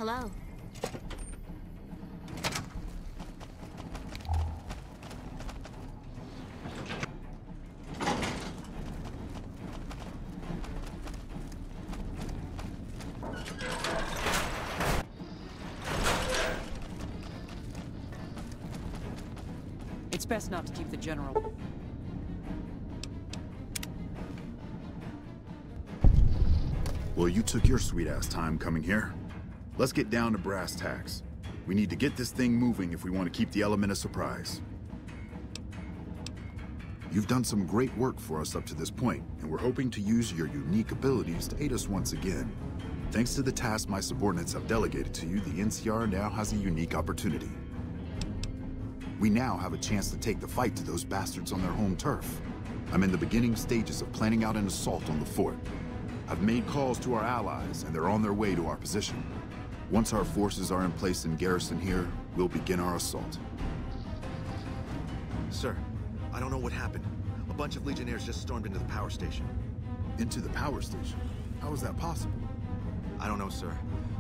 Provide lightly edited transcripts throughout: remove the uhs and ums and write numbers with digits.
Hello. It's best not to keep the general. Well, you took your sweet-ass time coming here. Let's get down to brass tacks. We need to get this thing moving if we want to keep the element of surprise. You've done some great work for us up to this point, and we're hoping to use your unique abilities to aid us once again. Thanks to the task my subordinates have delegated to you, the NCR now has a unique opportunity. We now have a chance to take the fight to those bastards on their home turf. I'm in the beginning stages of planning out an assault on the fort. I've made calls to our allies, and they're on their way to our position. Once our forces are in place in garrison here, we'll begin our assault. Sir, I don't know what happened. A bunch of Legionnaires just stormed into the power station. Into the power station? How is that possible? I don't know, sir.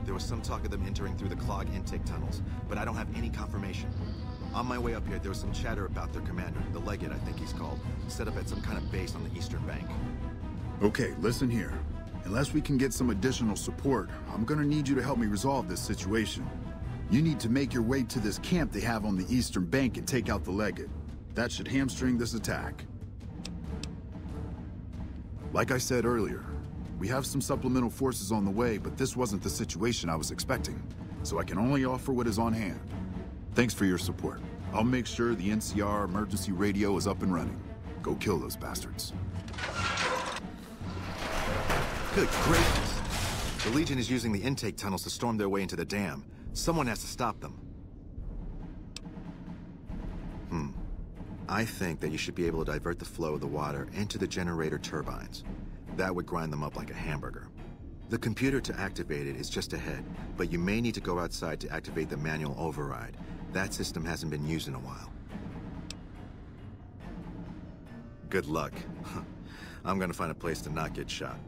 There was some talk of them entering through the clog intake tunnels, but I don't have any confirmation. On my way up here, there was some chatter about their commander, the Legate, I think he's called, set up at some kind of base on the eastern bank. Okay, listen here. Unless we can get some additional support, I'm gonna need you to help me resolve this situation. You need to make your way to this camp they have on the eastern bank and take out the Legate. That should hamstring this attack. Like I said earlier, we have some supplemental forces on the way, but this wasn't the situation I was expecting, so I can only offer what is on hand. Thanks for your support. I'll make sure the NCR emergency radio is up and running. Go kill those bastards. Good gracious! The Legion is using the intake tunnels to storm their way into the dam. Someone has to stop them. I think that you should be able to divert the flow of the water into the generator turbines. That would grind them up like a hamburger. The computer to activate it is just ahead, but you may need to go outside to activate the manual override. That system hasn't been used in a while. Good luck. I'm gonna find a place to not get shot.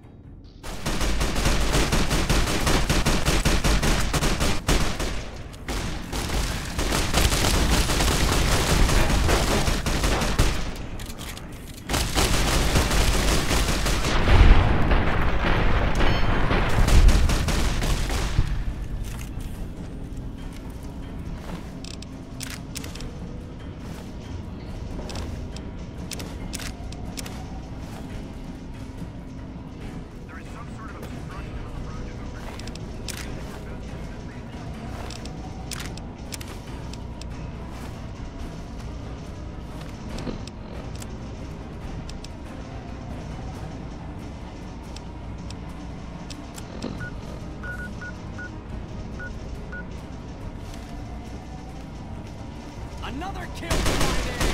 Another kill Friday!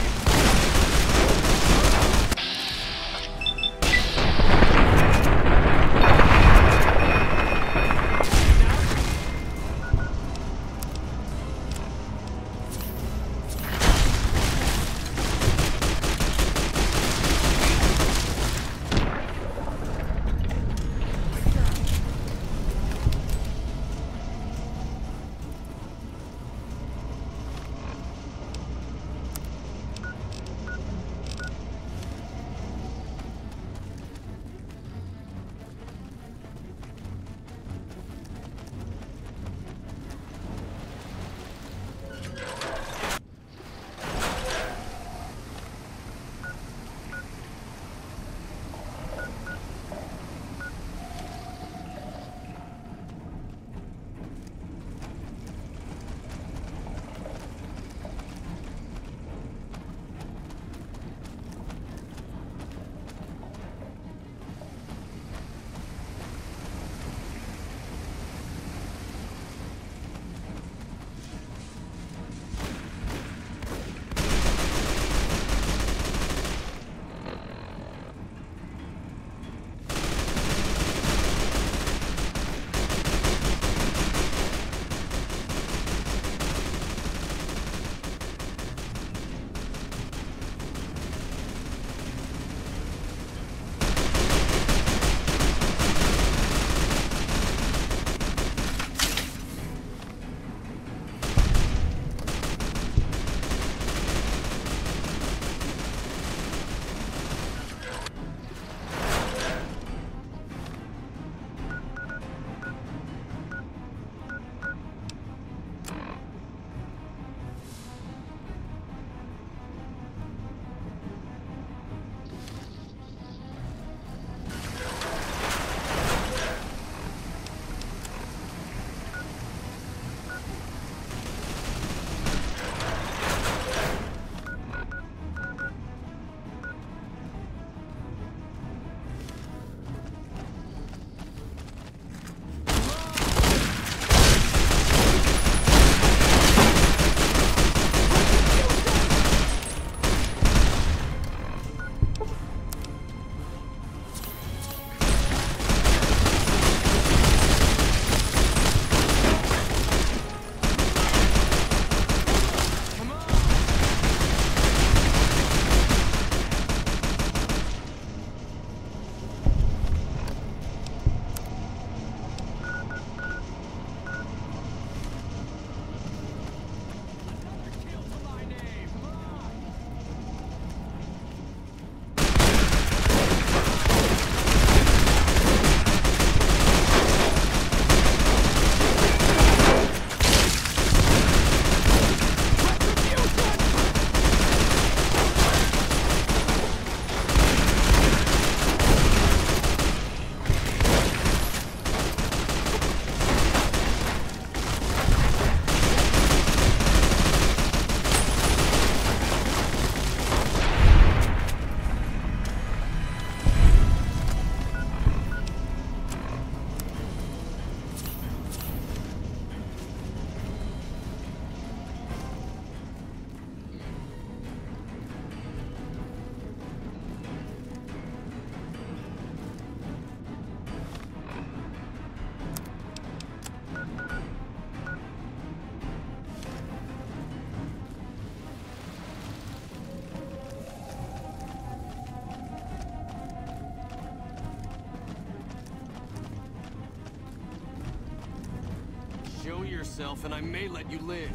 yourself and I may let you live.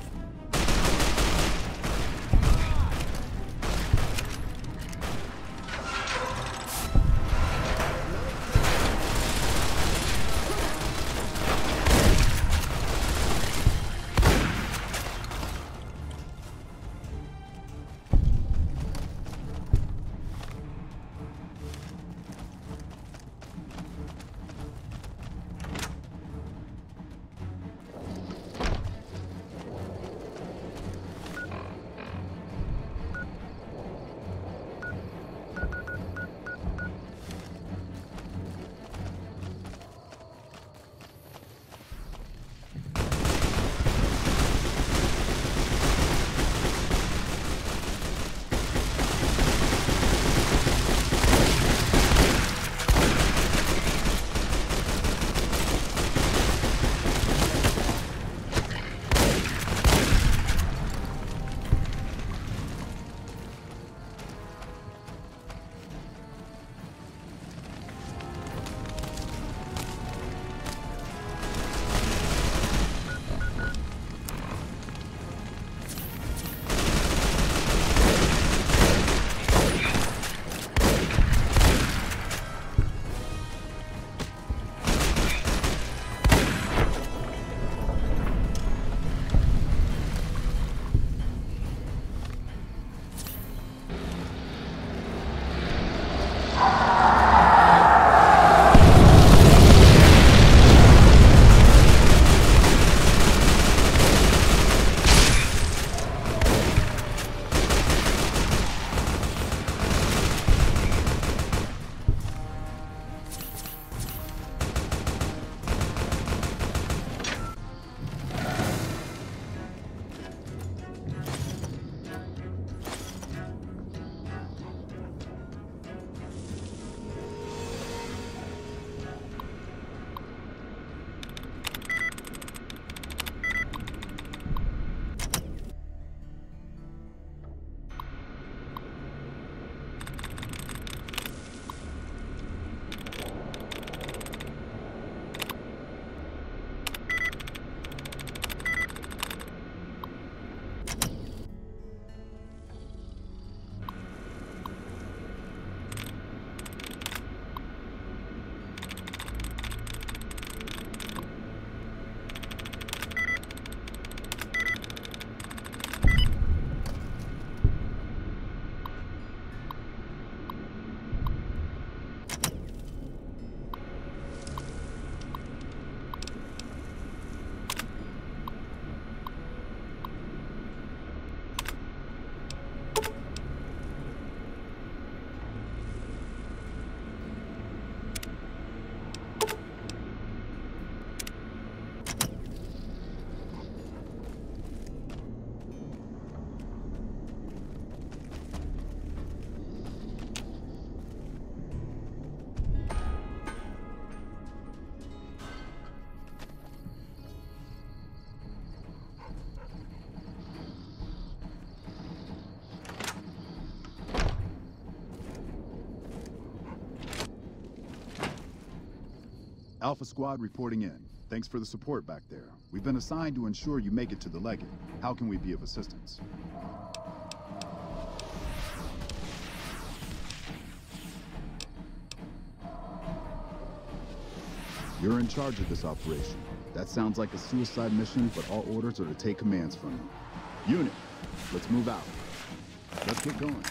Alpha Squad reporting in. Thanks for the support back there. We've been assigned to ensure you make it to the Legate. How can we be of assistance? You're in charge of this operation. That sounds like a suicide mission, but all orders are to take commands from you. Unit, let's move out. Let's get going.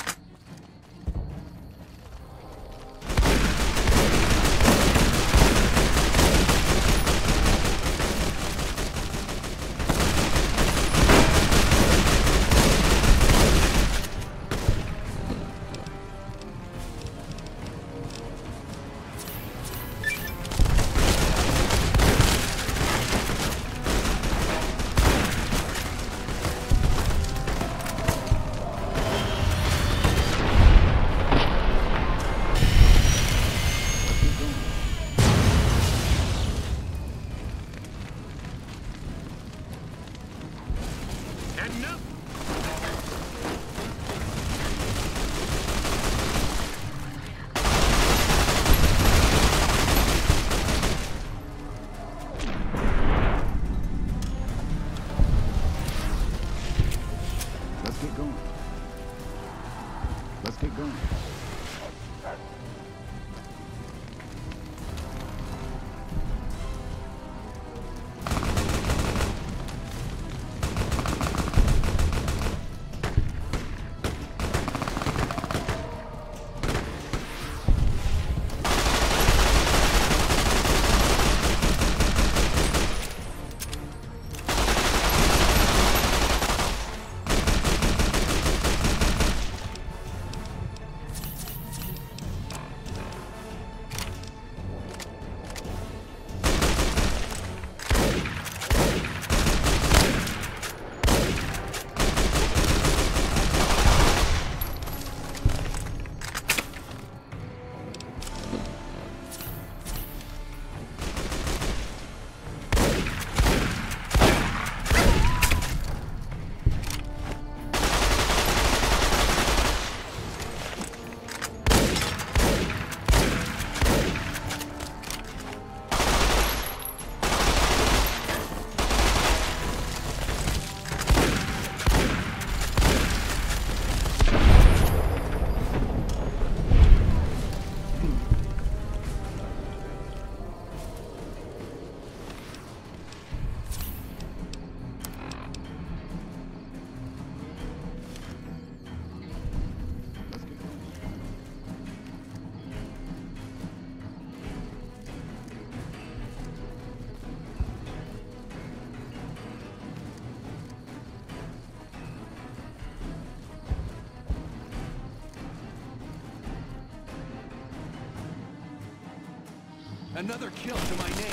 Another kill to my name.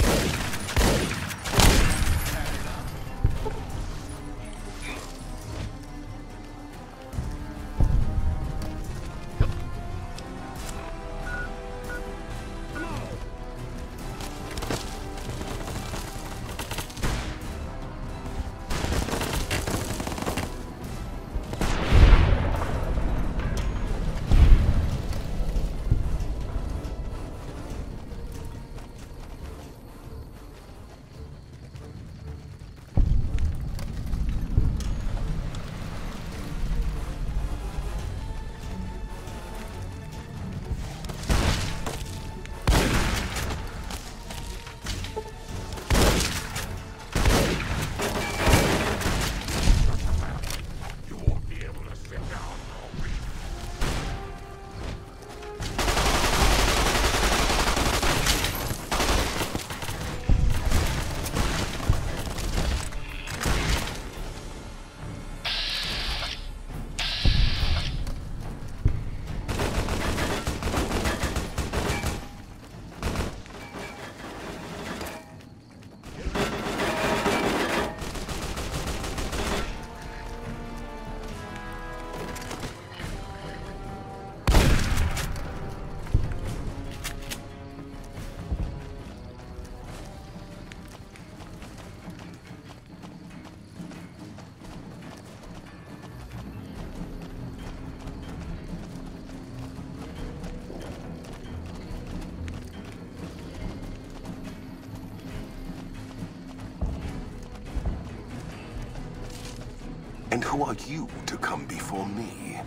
And who are you to come before me?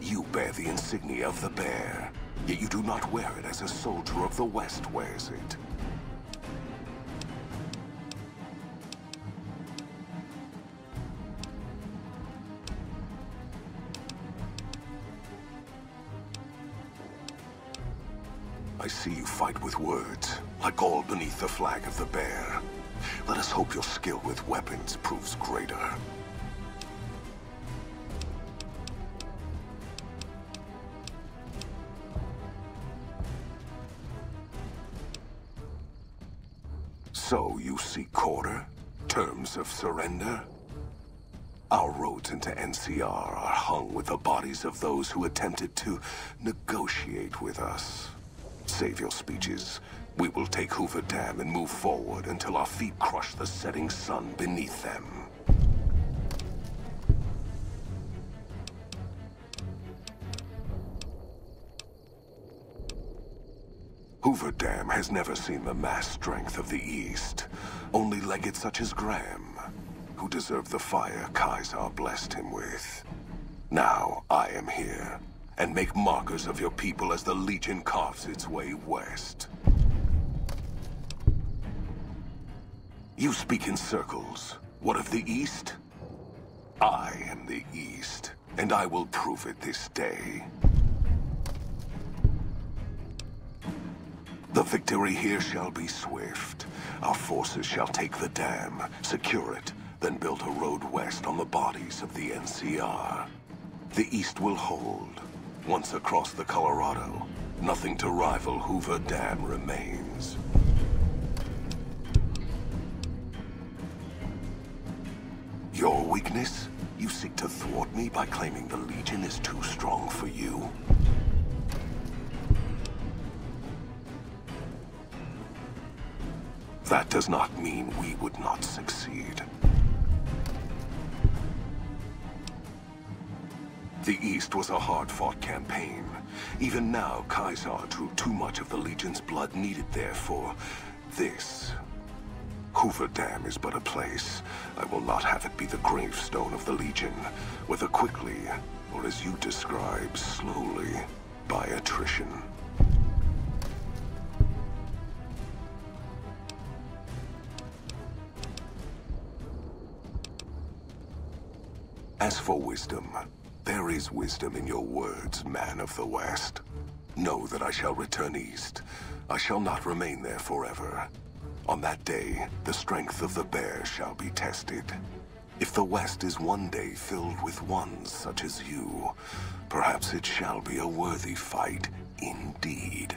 You bear the insignia of the bear, yet you do not wear it as a soldier of the West wears it. I see you fight with words, like all beneath the flag of the bear. Let us hope your skill with weapons proves greater. So you seek quarter? Terms of surrender? Our roads into NCR are hung with the bodies of those who attempted to negotiate with us. Save your speeches. We will take Hoover Dam and move forward until our feet crush the setting sun beneath them. Hoover Dam has never seen the mass strength of the East. Only legates such as Graham, who deserve the fire Kaisar blessed him with. Now I am here, and make markers of your people as the Legion carves its way west. You speak in circles. What of the East? I am the East, and I will prove it this day. The victory here shall be swift. Our forces shall take the dam, secure it, then build a road west on the bodies of the NCR. The East will hold. Once across the Colorado, nothing to rival Hoover Dam remains. Your weakness? You seek to thwart me by claiming the Legion is too strong for you? That does not mean we would not succeed. The East was a hard-fought campaign. Even now, Kaisar drew too much of the Legion's blood needed there for this. Hoover Dam is but a place. I will not have it be the gravestone of the Legion, whether quickly, or as you describe, slowly, by attrition. As for wisdom, there is wisdom in your words, man of the West. Know that I shall return east. I shall not remain there forever. On that day, the strength of the bear shall be tested. If the West is one day filled with ones such as you, perhaps it shall be a worthy fight indeed.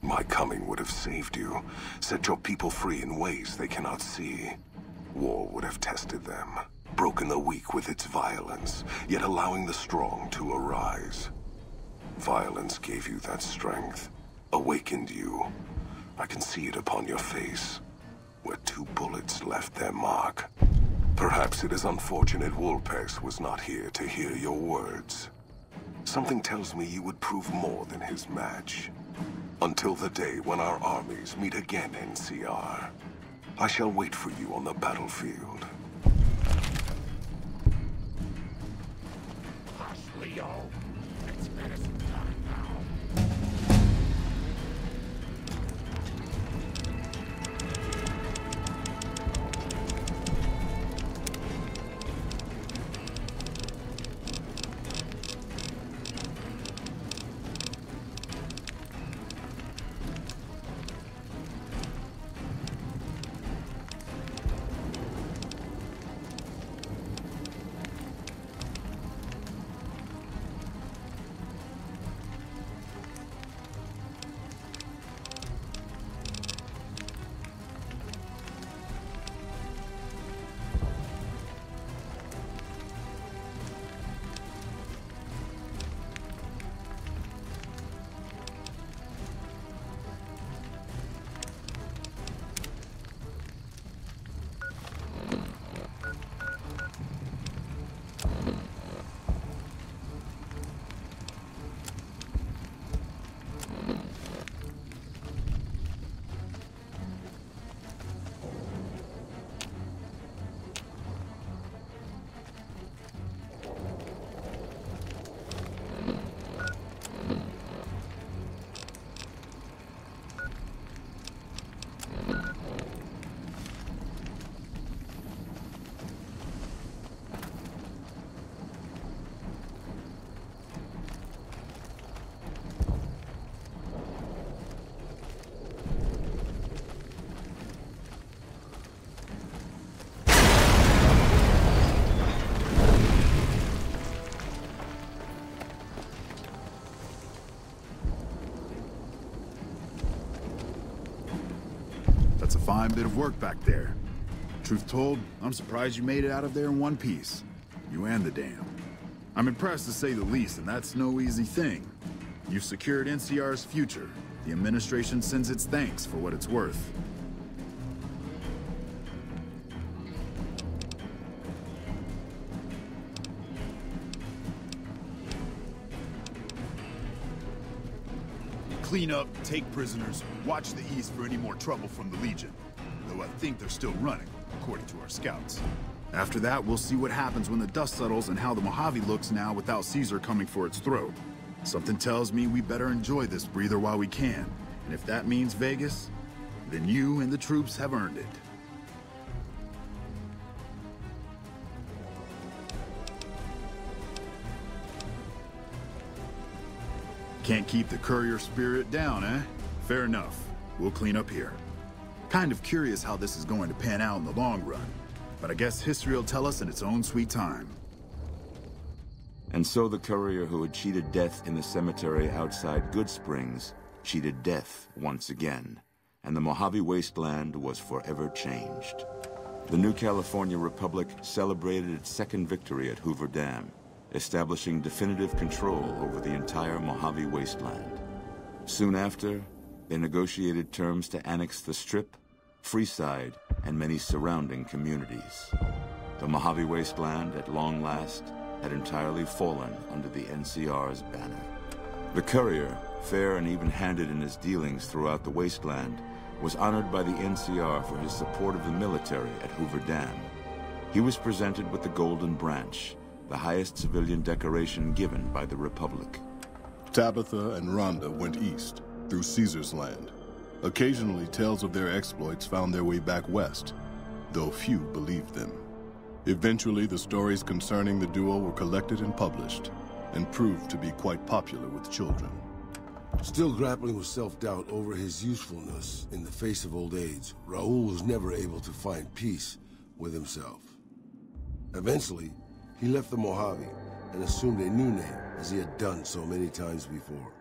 My coming would have saved you, set your people free in ways they cannot see. War would have tested them, broken the weak with its violence, yet allowing the strong to arise. Violence gave you that strength, awakened you. I can see it upon your face, where 2 bullets left their mark. Perhaps it is unfortunate Wolpex was not here to hear your words. Something tells me you would prove more than his match. Until the day when our armies meet again, NCR. I shall wait for you on the battlefield. Leo, it's medicine time now. That's a fine bit of work back there. Truth told, I'm surprised you made it out of there in one piece. You and the dam. I'm impressed to say the least, and that's no easy thing. You've secured NCR's future. The administration sends its thanks for what it's worth. Clean up, take prisoners, watch the east for any more trouble from the Legion. Though I think they're still running, according to our scouts. After that, we'll see what happens when the dust settles and how the Mojave looks now without Caesar coming for its throat. Something tells me we better enjoy this breather while we can. And if that means Vegas, then you and the troops have earned it. Can't keep the courier spirit down, eh? Fair enough. We'll clean up here. Kind of curious how this is going to pan out in the long run, but I guess history will tell us in its own sweet time. And so the courier who had cheated death in the cemetery outside Good Springs cheated death once again, and the Mojave wasteland was forever changed. The new California Republic celebrated its second victory at Hoover Dam, establishing definitive control over the entire Mojave wasteland. Soon after, they negotiated terms to annex the Strip, Freeside, and many surrounding communities. The Mojave wasteland, at long last, had entirely fallen under the NCR's banner. The courier, fair and even-handed in his dealings throughout the wasteland, was honored by the NCR for his support of the military at Hoover Dam. He was presented with the Golden Branch, the highest civilian decoration given by the Republic. Tabitha and Rhonda went east, through Caesar's land. Occasionally, tales of their exploits found their way back west, though few believed them. Eventually, the stories concerning the duo were collected and published, and proved to be quite popular with children. Still grappling with self-doubt over his usefulness in the face of old age, Raul was never able to find peace with himself. Eventually, he left the Mojave and assumed a new name, as he had done so many times before.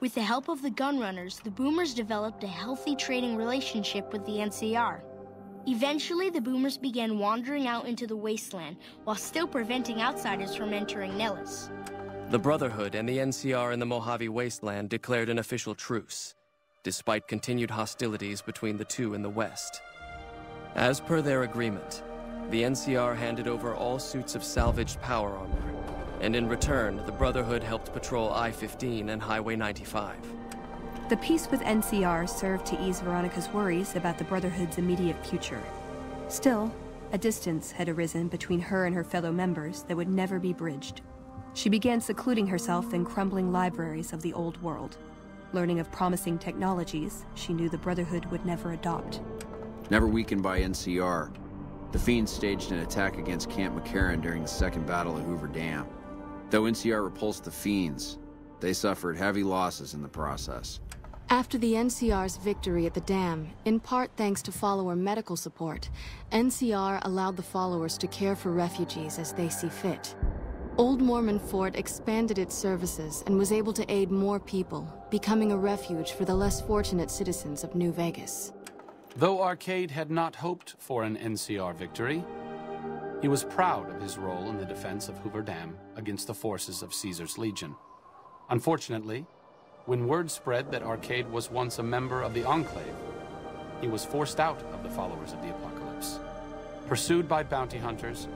With the help of the Gunrunners, the Boomers developed a healthy trading relationship with the NCR. Eventually, the Boomers began wandering out into the wasteland, while still preventing outsiders from entering Nellis. The Brotherhood and the NCR in the Mojave Wasteland declared an official truce, despite continued hostilities between the two in the west. As per their agreement, the NCR handed over all suits of salvaged power armor, and in return, the Brotherhood helped patrol I-15 and Highway 95. The peace with NCR served to ease Veronica's worries about the Brotherhood's immediate future. Still, a distance had arisen between her and her fellow members that would never be bridged. She began secluding herself in crumbling libraries of the old world, learning of promising technologies she knew the Brotherhood would never adopt. Never weakened by NCR, the Fiends staged an attack against Camp McCarran during the Second Battle of Hoover Dam. Though NCR repulsed the Fiends, they suffered heavy losses in the process. After the NCR's victory at the dam, in part thanks to follower medical support, NCR allowed the followers to care for refugees as they see fit. Old Mormon Fort expanded its services and was able to aid more people, becoming a refuge for the less fortunate citizens of New Vegas. Though Arcade had not hoped for an NCR victory, he was proud of his role in the defense of Hoover Dam against the forces of Caesar's Legion. Unfortunately, when word spread that Arcade was once a member of the Enclave, he was forced out of the followers of the Apocalypse. Pursued by bounty hunters,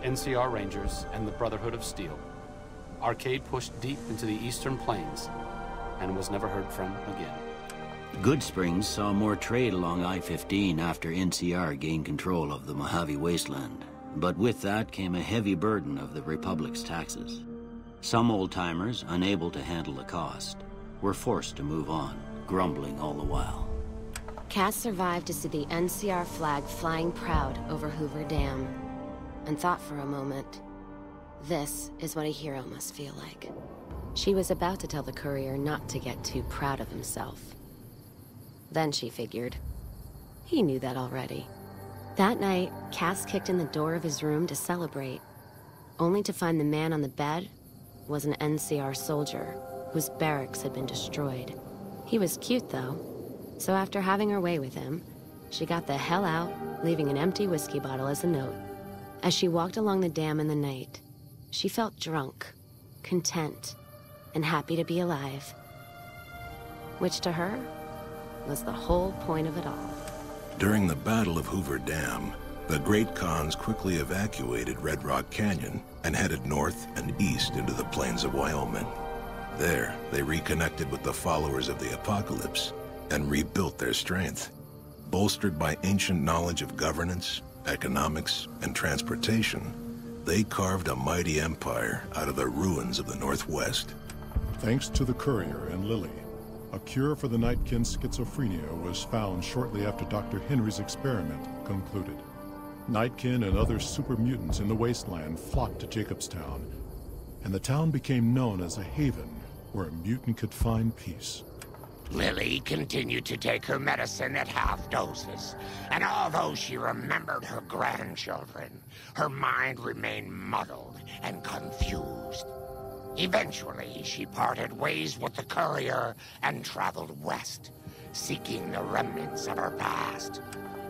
NCR Rangers, and the Brotherhood of Steel, Arcade pushed deep into the Eastern Plains and was never heard from again. Goodsprings saw more trade along I-15 after NCR gained control of the Mojave Wasteland, but with that came a heavy burden of the Republic's taxes. Some old-timers, unable to handle the cost, were forced to move on, grumbling all the while. Cass survived to see the NCR flag flying proud over Hoover Dam, and thought for a moment, this is what a hero must feel like. She was about to tell the courier not to get too proud of himself. Then she figured, he knew that already. That night, Cass kicked in the door of his room to celebrate, only to find the man on the bed was an NCR soldier whose barracks had been destroyed. He was cute, though, so after having her way with him, she got the hell out, leaving an empty whiskey bottle as a note. As she walked along the dam in the night, she felt drunk, content, and happy to be alive. Which to her was the whole point of it all. During the Battle of Hoover Dam, the Great Khans quickly evacuated Red Rock Canyon and headed north and east into the plains of Wyoming. There, they reconnected with the followers of the Apocalypse and rebuilt their strength. Bolstered by ancient knowledge of governance, economics, and transportation, they carved a mighty empire out of the ruins of the Northwest. Thanks to the Courier and Lily, a cure for the Nightkin's schizophrenia was found shortly after Dr. Henry's experiment concluded. Nightkin and other super mutants in the wasteland flocked to Jacobstown, and the town became known as a haven where a mutant could find peace. Lily continued to take her medicine at half doses, and although she remembered her grandchildren, her mind remained muddled and confused. Eventually, she parted ways with the Courier and traveled west, seeking the remnants of her past.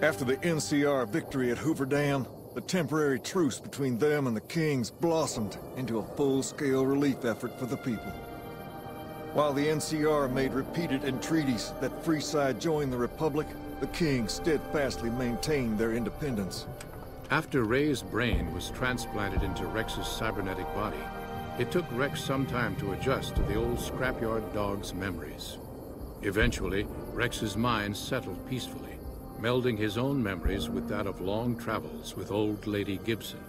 After the NCR victory at Hoover Dam, the temporary truce between them and the Kings blossomed into a full-scale relief effort for the people. While the NCR made repeated entreaties that Freeside join the Republic, the Kings steadfastly maintained their independence. After Ray's brain was transplanted into Rex's cybernetic body, it took Rex some time to adjust to the old scrapyard dog's memories. Eventually, Rex's mind settled peacefully, melding his own memories with that of long travels with old Lady Gibson.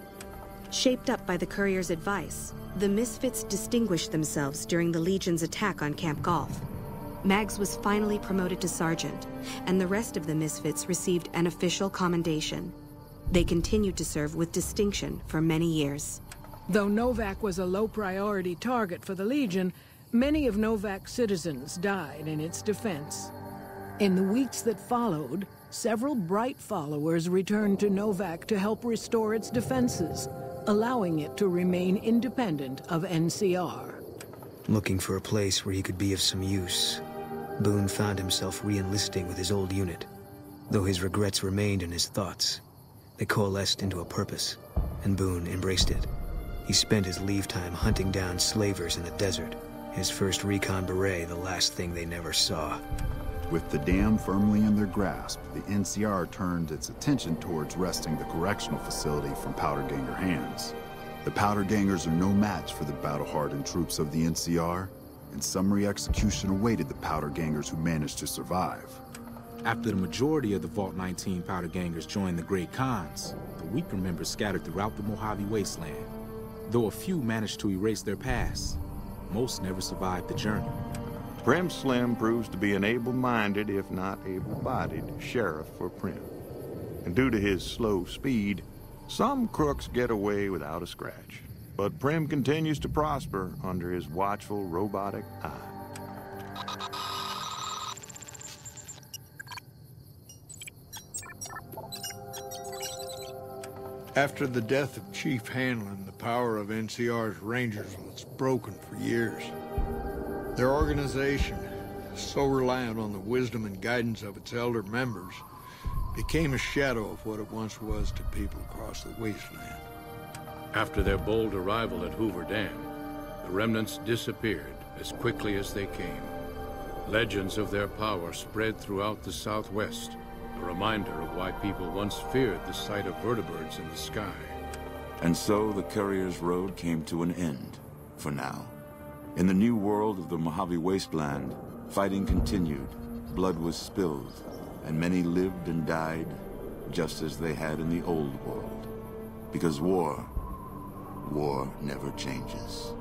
Shaped up by the Courier's advice, the Misfits distinguished themselves during the Legion's attack on Camp Golf. Mags was finally promoted to sergeant, and the rest of the Misfits received an official commendation. They continued to serve with distinction for many years. Though Novak was a low-priority target for the Legion, many of Novak's citizens died in its defense. In the weeks that followed, several bright followers returned to Novak to help restore its defenses, allowing it to remain independent of NCR. Looking for a place where he could be of some use, Boone found himself re-enlisting with his old unit. Though his regrets remained in his thoughts, they coalesced into a purpose, and Boone embraced it. He spent his leave time hunting down slavers in the desert, his first recon beret the last thing they never saw. With the dam firmly in their grasp, the NCR turned its attention towards wresting the correctional facility from Powderganger hands. The Powdergangers are no match for the battle-hardened troops of the NCR, and summary execution awaited the Powdergangers who managed to survive. After the majority of the Vault 19 Powdergangers joined the Great Khans, the weaker members scattered throughout the Mojave Wasteland. Though a few managed to erase their past, most never survived the journey. Prim Slim proves to be an able-minded, if not able-bodied, sheriff for Prim. And due to his slow speed, some crooks get away without a scratch. But Prim continues to prosper under his watchful, robotic eye. After the death of Chief Hanlon, the power of NCR's Rangers was broken for years. Their organization, so reliant on the wisdom and guidance of its elder members, became a shadow of what it once was to people across the wasteland. After their bold arrival at Hoover Dam, the remnants disappeared as quickly as they came. Legends of their power spread throughout the Southwest, a reminder of why people once feared the sight of vertibirds in the sky. And so the Courier's Road came to an end, for now. In the new world of the Mojave Wasteland, fighting continued, blood was spilled, and many lived and died just as they had in the old world. Because war never changes.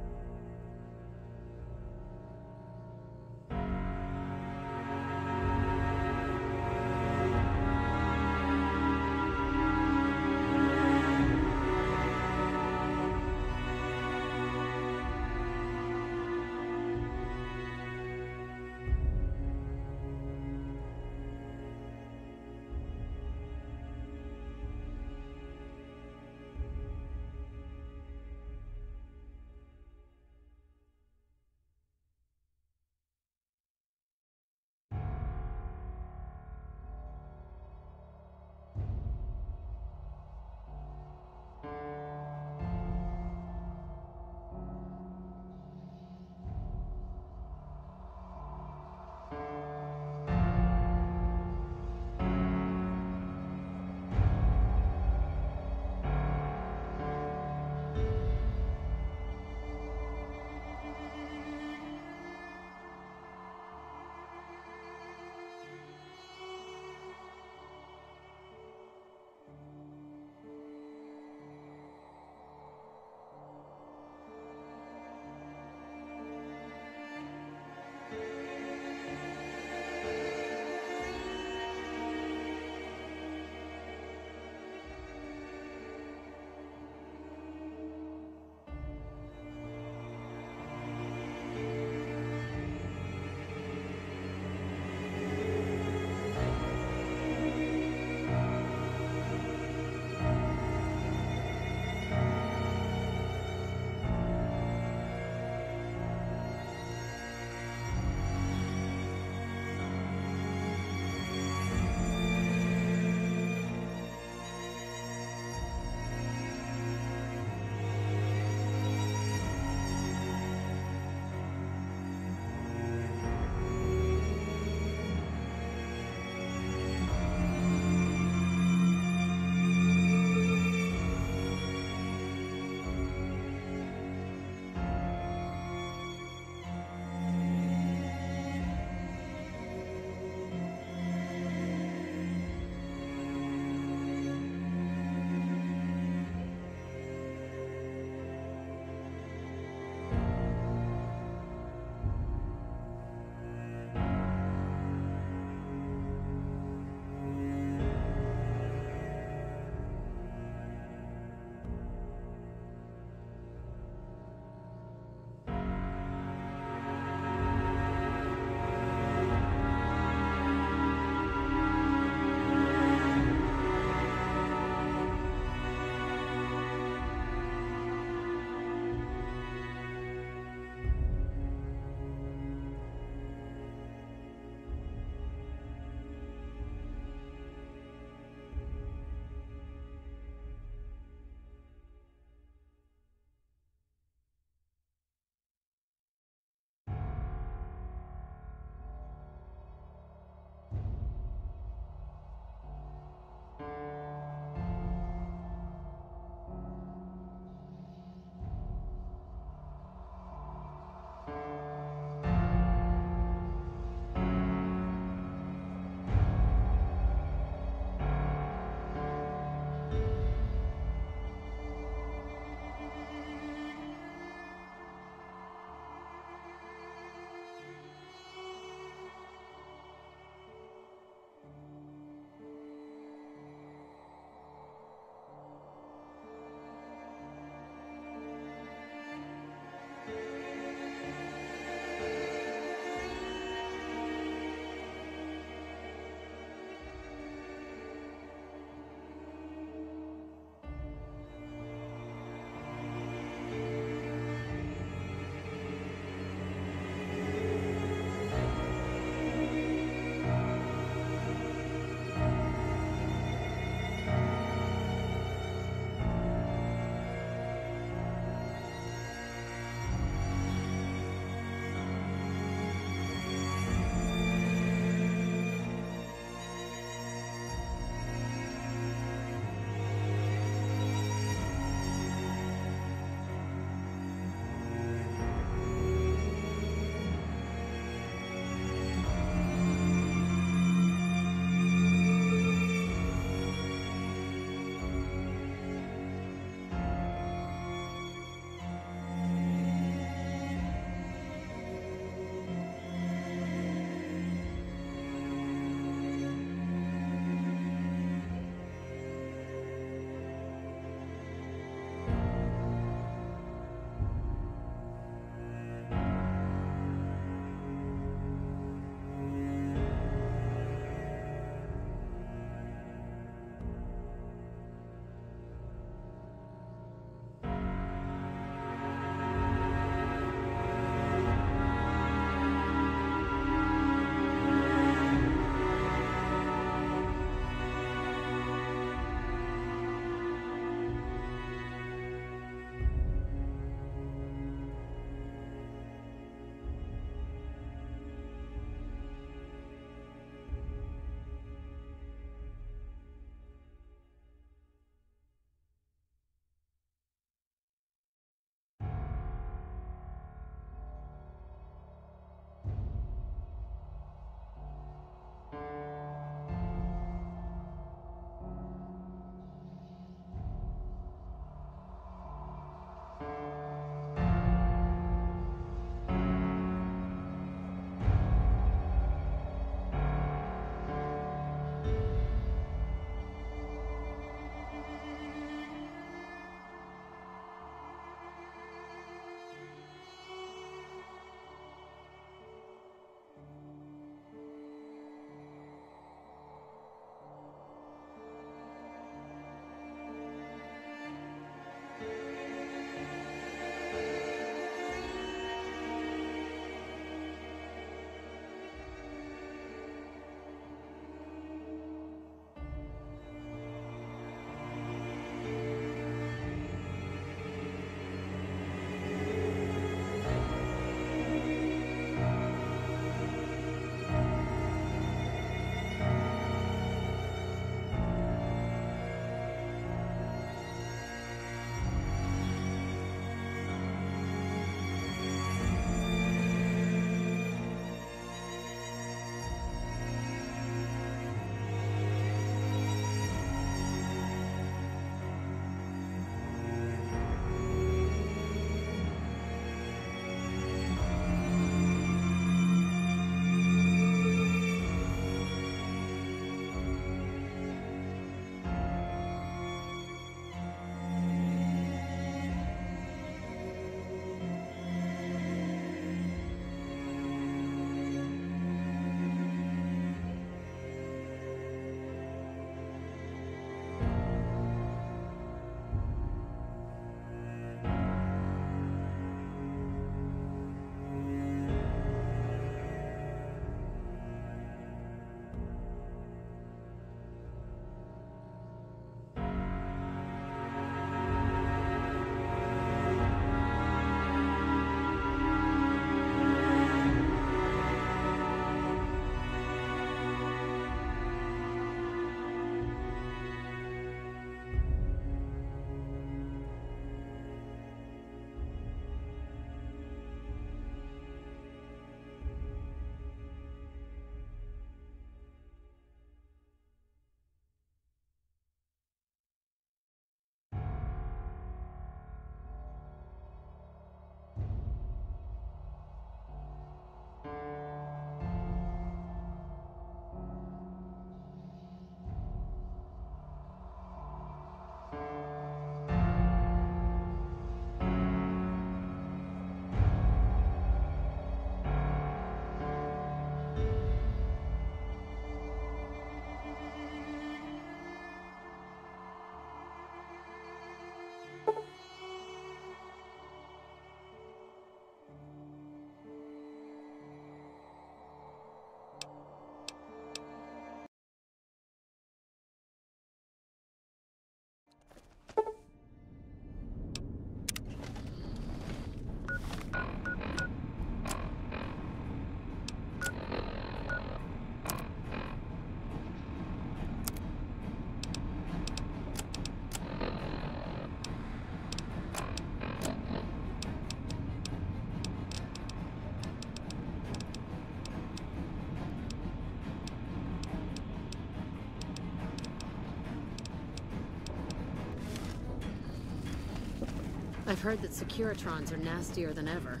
I've heard that Securitrons are nastier than ever.